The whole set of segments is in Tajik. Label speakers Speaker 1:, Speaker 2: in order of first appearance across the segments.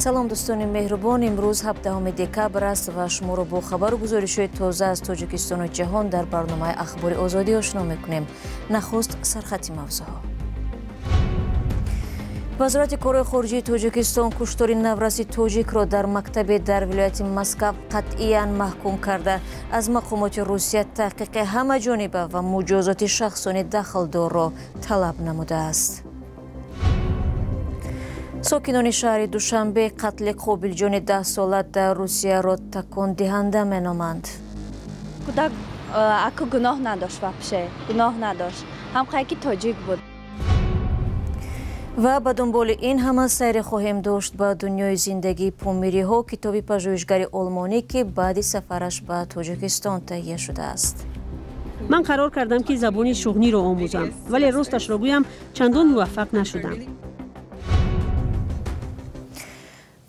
Speaker 1: салом дӯстони меҳрубон, имрӯз 17 декабр аст ва шуморо бо хабару гузоришҳои тоза аз Тоҷикистону ҷаҳон дар барномаи ахбори озодӣ ошно мекунем. Нахуст сархати мавзӯъҳо. вазорати корҳои хориҷии Тоҷикистон куштори навраси тоҷикро дар мактабе дар вилояти Москав қатъиян маҳкум карда, аз мақомоти Русия таҳқиқи ҳамаҷониба ва муҷозоти шахсони дахлдорро талаб намудааст. сокинони шаҳри Душанбе қатли Қобилҷони 10 сола дар Русияро такондиҳанда меноманд.
Speaker 2: кӯдак аку гуноҳ надошт, вапше гуноҳ надошт, ҳамқайки тоҷик буд.
Speaker 1: ва ба дунболи ин ҳама сайре хоҳем дошт ба дунёи зиндагии помириҳо, китоби пажӯҳишгари олмонӣ ки баъди сафараш ба Тоҷикистон таҳия шудааст.
Speaker 3: ман қарор кардам ки забони шуғниро омӯзам, вале росташро гӯям чандон муваффақ нашудам.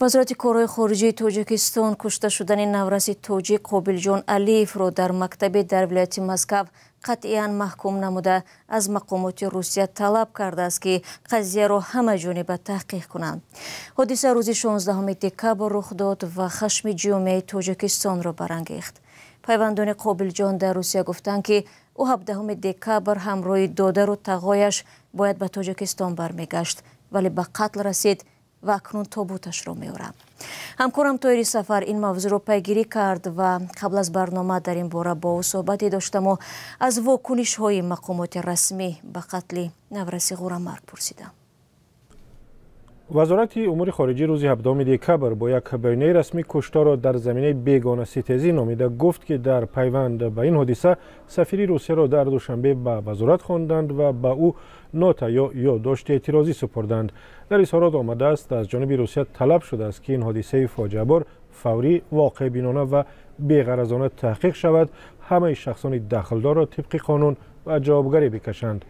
Speaker 1: вазорати корҳои хориҷии Тоҷикистон кушта шудани навраси тоҷик Қобилҷон Алиевро дар мактабе дар вилояти Москав қатъиян маҳкум намуда, аз мақомоти Русия талаб кардааст ки қазияро ҳамаҷониба таҳқиқ кунанд. ҳодиса рӯзи 16 декабр рух дод ва хашми ҷомеаи Тоҷикистонро барангехт. пайвандони Қобилҷон дар Русия гуфтанд ки ӯ 17 декабр ҳамроҳи додару тағояш бояд ба Тоҷикистон бармегашт, вале ба қатл расид ва акнун тобуташро меорам. ҳамкорам Тоҳири Сафар ин мавзӯъро пайгирӣ кард ва қабл аз барнома дар ин бора бо ӯ суҳбате доштаму аз вокунишҳои мақомоти расмӣ ба қатли навраси Ғурамарг пурсидам.
Speaker 4: вазорати умури хориҷӣ рӯзи 17 декабр бо як байонаи расмӣ куштаро дар заминаи бегонаситезӣ номида гуфт ки дар пайванд ба ин ҳодиса сафири Русияро дар Душанбе ба вазорат хонданд ва ба ӯ нота ё ёддошти эътирозӣ супурданд. дар изҳорот омадааст аз ҷониби Русия талаб шудааст ки ин ҳодисаи фоҷиабор фаврӣ, воқеъбинона ва беғаразона таҳқиқ шавад, ҳамаи шахсони дахлдорро тибқи қонун ва ҷавобгарӣ бикашанд.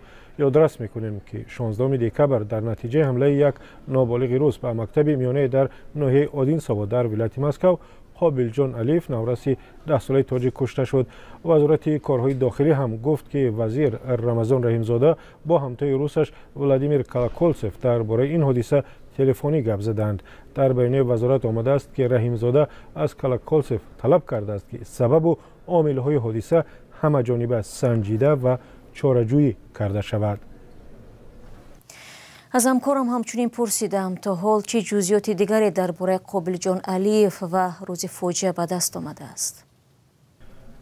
Speaker 4: ёдрас мекунем ки 16 декабр дар натиҷаи ҳамлаи як ноболиғи рус ба мактаби миёнае дар ноҳияи Одинсово дар вилояти Москав Қобилҷон Алиев навраси 10 солаи тоҷик кушта шуд. вазорати корҳои дохилӣ ҳам гуфт ки вазир Рамазон Раҳимзода бо ҳамтои русаш Владимир Колокольцев дар бораи ин ҳодиса телефонӣ гап заданд. дар байонаи вазорат омадааст ки Раҳимзода аз Колокольцев талаб кардааст ки сабабу омилҳои ҳодиса ҳамаҷониба санҷида ва чораҷӯӣ карда шавад.
Speaker 1: аз ҳамкорам ҳамчунин пурсидам то ҳол чӣ ҷузъиёти дигаре дар бораи Қобилҷон Алиев ва рӯзи фоҷиа ба даст омадааст.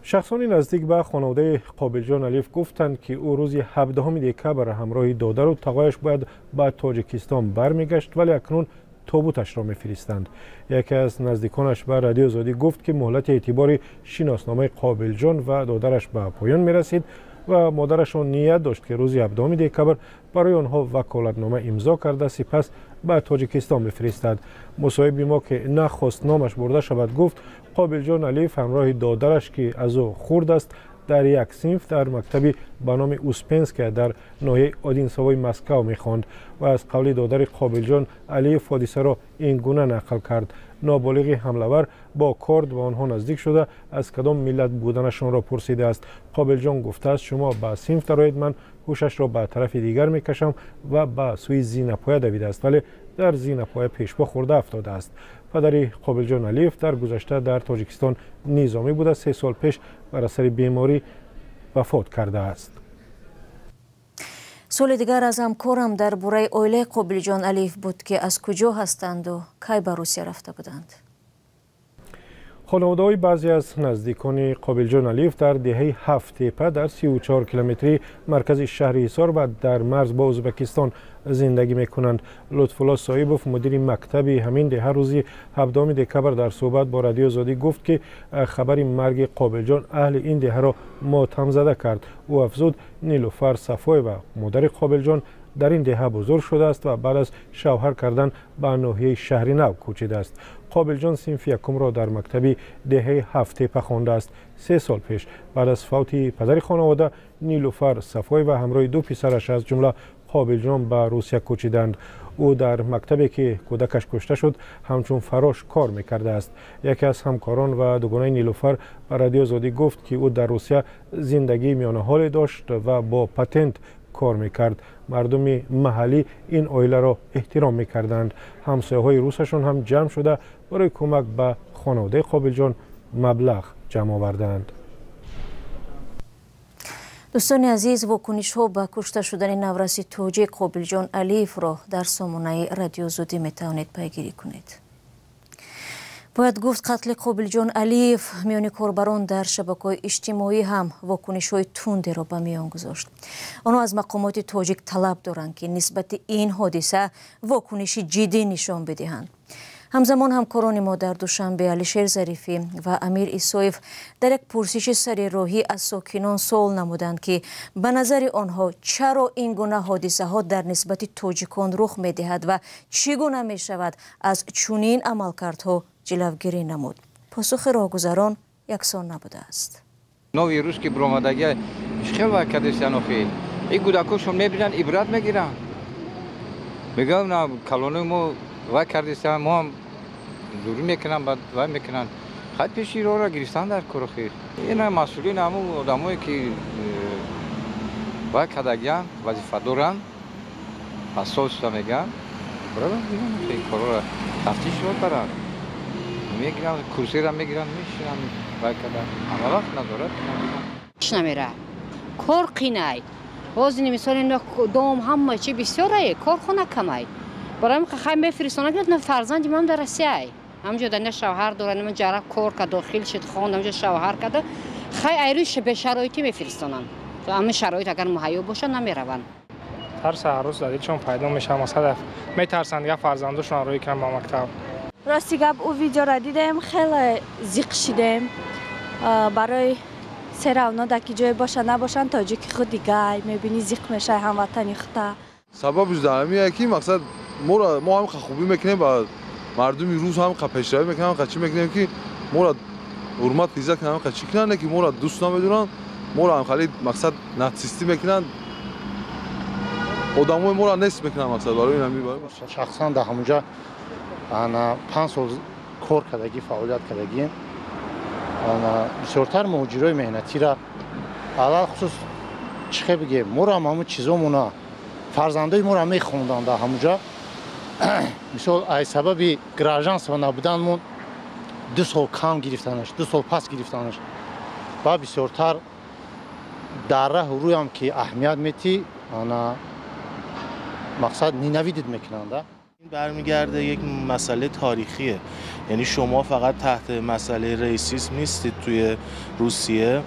Speaker 4: шахсони наздик ба хонаводаи Қобилҷон Алиев гуфтанд ки ӯ рӯзи 17 декабр ҳамроҳи додару тағояш бояд ба Тоҷикистон бармегашт, вале акнун тобуташро мефиристанд. яке аз наздиконаш ба Радиои Озодӣ гуфт ки муҳлати эътибори шиносномаи Қобилҷон ва додараш ба поён мерасид ва модарашон ният дошт ки рӯзи 17 декабр барои онҳо ваколатнома имзо карда сипас ба Тоҷикистон бифиристад. мусоҳиби мо ки нахост номаш бурда шавад гуфт Қобилҷон Алиев ҳамроҳи додараш ки аз ӯ хурд аст дар як синф дар мактаби ба номи Успенская дар ноҳияи Одинсовои Москав мехонд ва аз қавли додари Қобилҷон Алиев ҳодисаро ин гуна нақл кард. ноболиғи ҳамлавар бо корд ба онҳо наздик шуда аз кадом миллат буданашонро пурсидааст. Қобилҷон гуфтааст шумо ба синф дароед, ман ҳушашро ба тарафи дигар мекашам ва ба сӯи зинапоя давидааст, вале дар зинапоя пешпо хӯрда афтодааст. падари Қобилҷон Алиев дар гузашта дар Тоҷикистон низомӣ буда 3 сол пеш бар асари беморӣ вафот кардааст.
Speaker 1: соли дигар аз ҳамкорам дар бораи оилаи Қобилҷон Алиев буд ки аз куҷо ҳастанду кай ба Русия рафта буданд.
Speaker 4: хонаводаҳои баъзе аз наздикони Қобилҷон Алиев дар деҳаи Ҳафтепа дар 34 километри маркази шаҳри Ҳисор ва дар марз бо Ӯзбекистон зиндагӣ мекунанд. Лутфулло Соибов мудири мактаби ҳамин деҳа рӯзи 17 декабр дар суҳбат бо Радиои Озодӣ гуфт ки хабари марги Қобилҷон аҳли ин деҳаро мотамзада кард. ӯ афзуд Нилуфар Сафоева модари Қобилҷон дар ин деҳа бузург шудааст ва баъд аз шавҳар кардан ба ноҳияи Шаҳри Нав кӯчидааст. Қобилҷон синфи якумро дар мактаби деҳаи Ҳафтепа хондааст. 3 сол пеш баъд аз фавти падари хонавода Нилуфар Сафоева ҳамроҳи 2 писараш аз ҷумла Қобилҷон ба Русия кӯчиданд. ӯ дар мактабе ки кӯдакаш кушта шуд ҳамчун фарош кор мекардааст. яке аз ҳамкорон ва дугонаи Нилуфар ба Радиои Озодӣ гуфт ки ӯ дар Русия зиндагии миёнаҳоле дошт ва бо патент کار میکرد. مردم محلی این عائله را احترام میکردند. همسایه‌های روسشون هم جمع شده برای کمک به خانواده قابل جان مبلغ جمع آوردند.
Speaker 1: دوستان عزیز، واکنش ها به کشته شدن نورسی توجی قابل جان علیف را در سامانه رادیو زودی می توانید پیگیری کنید. باید گفت قتل قابل جان علیف میان کاربران در شبکه‌های اجتماعی هم واکنش های تندی را به میان گذاشت. آنها از مقامات تاجیک طلب دارند که نسبت این حادثه واکنش جدی نشان بدهند. همزمان همکاران ما در دوشنبه علیشیر ظریفی و امیر ایسایف در یک پرسش سر راهی از ساکنان سوال نمودند که به نظر آنها چرا این گونه حادثه ها در نسبت تاجیکان رخ می دهد و چگونه می شود از چنین عملکردها جلوگیری نمود. پاسخ راهگذران یکسان نبوده است.
Speaker 5: نوی روز که برآمدگی خیلی وقت کردن خیلی این کودکاشون میبینن عبرت میگیرن. میگم نه کلونی ما وای کردن ما هم دوری میکنن بعد وای میکنن خیلی پیشی را گرفتن در کار خیر. این مسئولین همون آدمایی که وای کردگیان وظیفه دارن اساس تا میگن برای این کارا را تفتیش رو برن میگیرن کرسی را میگیرن میشینن وای کردن اما وقت ندارد
Speaker 6: نمیره کار قینای باز مثلا دوم هم چی بسیاره کارخانه کمای برای من خیلی میفرستونه که فرزندی من در روسیه همونجا در شوهر داره من جرا کار که داخل شد خونه همونجا شوهر کرده خیلی ایروش به شرایطی میفرستونن تو همین شرایط اگر مهیا باشه نمیرون
Speaker 7: ترس هر روز دارید چون پیدا میشه مثلا میترسن دیگه فرزندشون روی کم با مکتب
Speaker 2: راستی گپ او ویدیو را دیدم خیلی زیق شدم برای سر اونا دکی جای باشه نباشن تاجیک خود دیگه میبینی زیق میشه هموطنی خطا
Speaker 8: سببش دائمیه که مقصد ما هم خوبی میکنیم با مردمی روز هم پیشروی میکنیم قچی میکنیم که ما را حرمت عزت کنن قچی کنن که ما را دوست نمیدونن ما را هم خیلی مقصد ناتسیستی میکنن آدمای ما را نصف میکنن مقصد برای این میبره
Speaker 9: شخصا در همونجا انا 5 سال کار کردگی فعالیت کردگی انا بسیارتر مهاجرای مهنتی را علاوه خصوص چه بگیم ما را همون چیزامونا فرزندای ما را میخوندن در همونجا مثال ای سبب گراژانس و نبودنمون 2 سال کم گرفتنش 2 سال پس گرفتنش و بسیارتر در راه روی هم که اهمیت میتی انا مقصد نینویدید میکنند
Speaker 10: این برمیگرده یک مسئله تاریخیه یعنی شما فقط تحت مسئله ریسیسم نیستید توی روسیه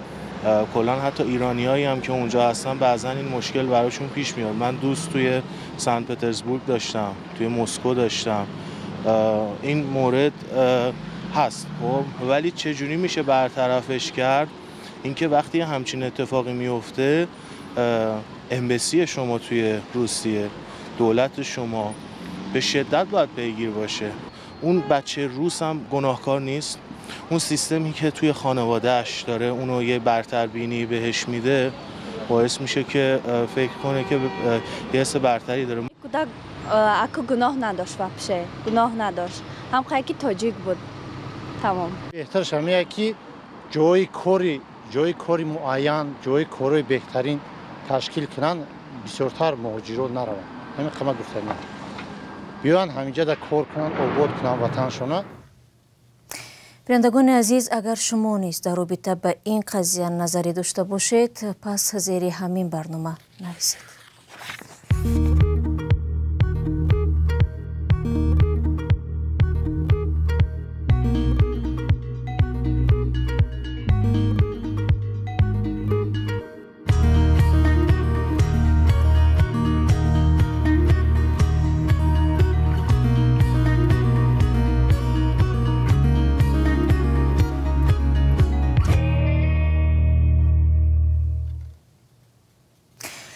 Speaker 10: کلا حتی ایرانیایی هم که اونجا هستن بعضا این مشکل براشون پیش میاد من دوست توی سن پترزبورگ داشتم توی مسکو داشتم این مورد هست خب ولی چجوری میشه برطرفش کرد اینکه وقتی همچین اتفاقی میفته امبسی شما توی روسیه دولت شما به شدت باید پیگیر باشه اون بچه روس هم گناهکار نیست اون سیستمی که توی خانواده‌اش داره اونو یه برتربینی بهش میده باعث میشه که فکر کنه که یه حس برتری داره
Speaker 2: کودک اکو گناه نداشت واپشه گناه نداشت هم خیلی تاجیک بود تمام
Speaker 9: بهترش همیه که جای کاری معین جای کاری بهترین تشکیل کنن بسیارتر مهاجرو نرون همین قمه گفتم بیان همینجا در کار کنن آباد کنن وطنشون
Speaker 1: بینندگان عزیز اگر شما نیز در رابطه به این قضیه نظری داشته باشید پس زیر همین برنامه نویسید.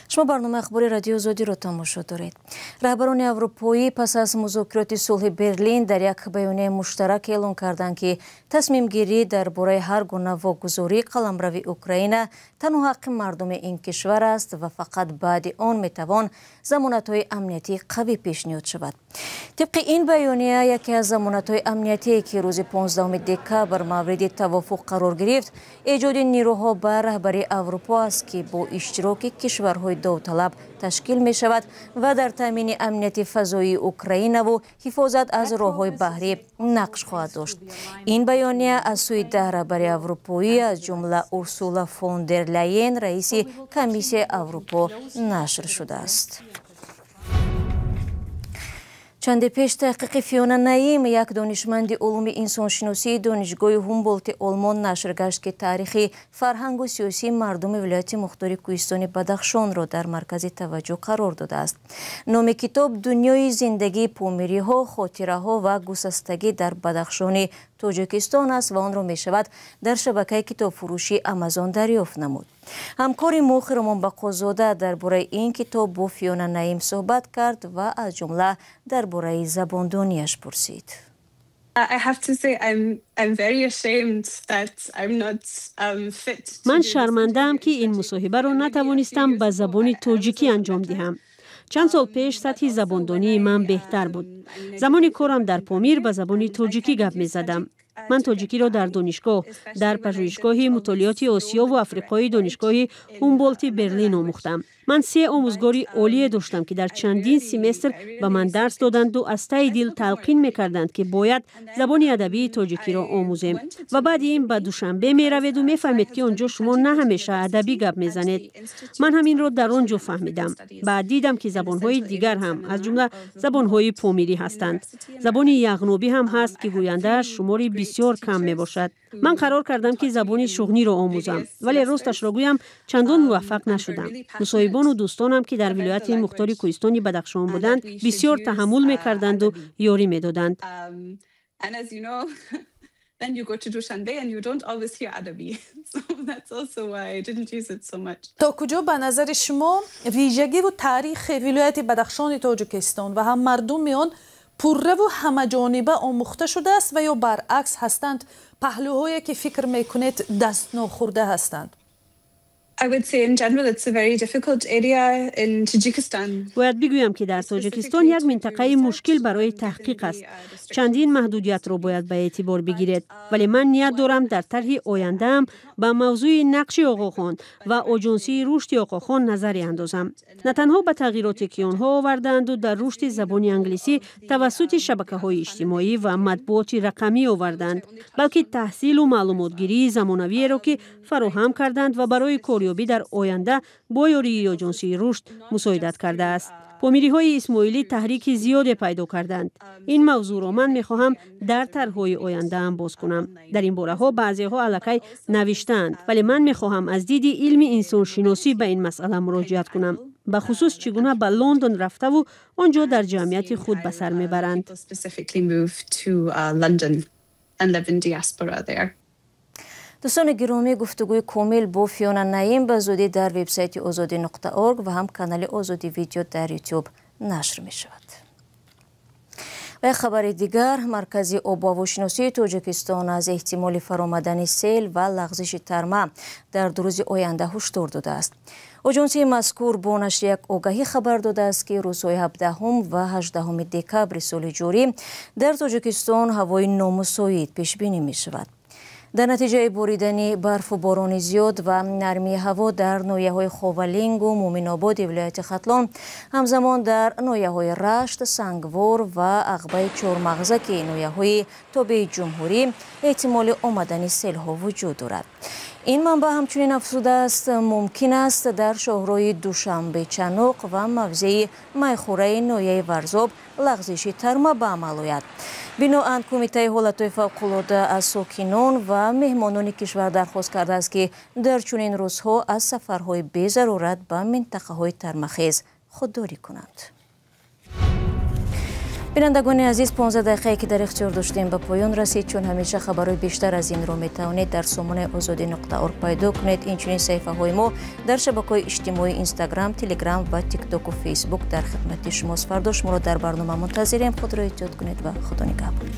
Speaker 1: شما برنامه اخباری رادیو زودی را تماشا دارید. رهبران اروپایی پس از مذاکرات صلح برلین در یک بیانیه مشترک اعلام کردند که تصمیم گیری درباره هر گونه واگذاری قلمرو اوکراین تنها حق مردم این کشور است و فقط بعد آن میتوان ضمانت‌های امنیتی قوی پیشنهاد شود. طبق این بیانیه یکی از ضمانت‌های امنیتی که روز 15 دکبر مورد توافق قرار گرفت ایجاد نیروها به رهبری اروپا است که با اشتراک کشورهای داوطلب تشکیل می شود و در تامین امنیت فضایی اوکراین و حفاظت از راههای بحری نقش خواهد داشت. این بیانیه از سوی 10 رهبر اروپایی از جمله اورسولا فون در لاین رئیس کمیسیون اروپا نشر شده است. چند پیش تحقیق فیونا نعیم یک دانشمند علوم انسانشناسی دانشگاه هومبولت آلمان نشر گشت که تاریخ فرهنگ و سیاسی مردم ولایت مختار کوهستان بدخشان را در مرکز توجه قرار داده است. نام کتاب دنیای زندگی، پومیری ها، خاطره ها و گسستگی در بدخشان تاجیکستان است و آن را می شود در شبکه کتاب فروشی آمازون دریافت نمود. همکار مخرمان بقازاده درباره این کتاب با فیونا نعیم صحبت کرد و از جمله درباره زباندانیش پرسید.
Speaker 3: من شرمنده‌ام که این مصاحبه را نتوانستم به زبان تاجیکی انجام دهم. چند سال پیش سطح زباندانی من بهتر بود. زمان کارم در پامیر به زبان تاجیکی گپ می زدم. من تاجیکی را در دانشگاه، در پژوهشگاه مطالعات آسیا و افریقای دانشگاه هومبولت برلین آموختم. من 3 آموزگاری عالی داشتم که در چندین سمستر به من درس دادند و از ته دل تلقین می‌کردند که باید زبان ادبی تاجیکی را آموزیم و بعد این به دوشنبه می‌روید و می‌فهمید که آنجا شما نه همیشه ادبی گپ می‌زنید. من همین را در آنجا فهمیدم. بعد دیدم که زبان‌های دیگر هم از جمله زبان‌های پامیری هستند. زبان یغنوبی هم هست که گوینده‌اش شماری بسیار کم میباشد. من قرار کردم که زبان شغنی را آموزم ولی راستش را گویم چندان موفق نشدم. مصاحبان و دوستانم که در ولایت مختار کوهستان بدخشان بودند بسیار تحمل میکردند و یاری میدادند.
Speaker 11: تا کجا به نظر شما ویژگی و تاریخ ولایت بدخشان تاجیکستان و هم مردم آن پررو و همه جانبه آموخته شده است و یا برعکس هستند پهلوهایی که فکر میکنید دست ناخورده هستند؟
Speaker 3: باید بگویم که در تاجیکستان یک منطقه مشکل برای تحقیق است. چندین محدودیت را باید به اعتبار بگیرید ولی من نیت دارم در طرح آینده‌ام به موضوع نقش آقاخان و آژانسی رشد آقاخان نظری اندازم. نه تنها به تغییراتی که آنها آوردند و در رشد زبان انگلیسی توسط شبکه‌های اجتماعی و مطبوعات رقمی آوردند بلکه تحصیل و معلوماتگیری زمانوی را که فراهم کردند و برای کاریابی در آینده با یاری آژانسی رشد مساعدت کرده است. پامیری‌های اسماعیلی تحریک زیاد پیدا کردند. این موضوع را من می‌خواهم در طرح‌های آینده هم باز کنم. در این باره‌ها بعضی‌ها الکی نوشتند ولی من می‌خواهم از دید علم انسانشناسی به این مسئله مراجعت کنم. به خصوص چگونه به لندن رفته و آنجا در جمعیت خود به سر می‌برند.
Speaker 1: دوستان گرامی، گفتگوی کامل با فیونا نعیم به زودی در وبسایت azadi.org و هم کانال آزادی ویدیو در یوتیوب نشر می شود. و خبر دیگر، مرکز آب و هواشناسی تاجیکستان از احتمال فرآمدن سیل و لغزش ترمه در 2 روز آینده هشدار داده است. آژانسی مذکور با نشر یک آگهی خبر داده است که روزهای 17 و 18 دکبر سال جاری در تاجیکستان هوای نامساعد پیش بینی می شود. در نتیجه باریدن برف و باران زیاد و نرمی هوا در ناحیه‌های خاولینگ و مومن‌آباد ولایت ختلان، همزمان در ناحیه‌های رشت، سنگوار و عقبه چهارمغزه که ناحیه‌های تابع جمهوری احتمال آمدن سیل‌ها وجود دارد. این منبع همچنین افزوده است ممکن است در شهرهای دوشنبه چنوق و موضع میخوره ناحیه ورزاب لغزش ترمه به عمل آید. بناهن کمیته حالتهای فوق‌العاده از ساکنان و مهمانان کشور درخواست کرده است که در چنین روزها از سفرهای بی ضرورت به منطقه‌های ترمه‌خیز خودداری کنند. بینندگان عزیز، 15 دقیقه که در اختیار داشتیم به پایان رسید. چون همیشه خبرهای بیشتر از این رو میتوانید در سامانه azadi.org پیدا کنید. اینچنین صفحه های ما در شبکه‌های اجتماعی اینستاگرام، تلگرام و تیک تاک و فیسبوک در خدمت شماست. فردا شما را در برنامه منتظریم. خود را احتیاط کنید و خدا نگهدار.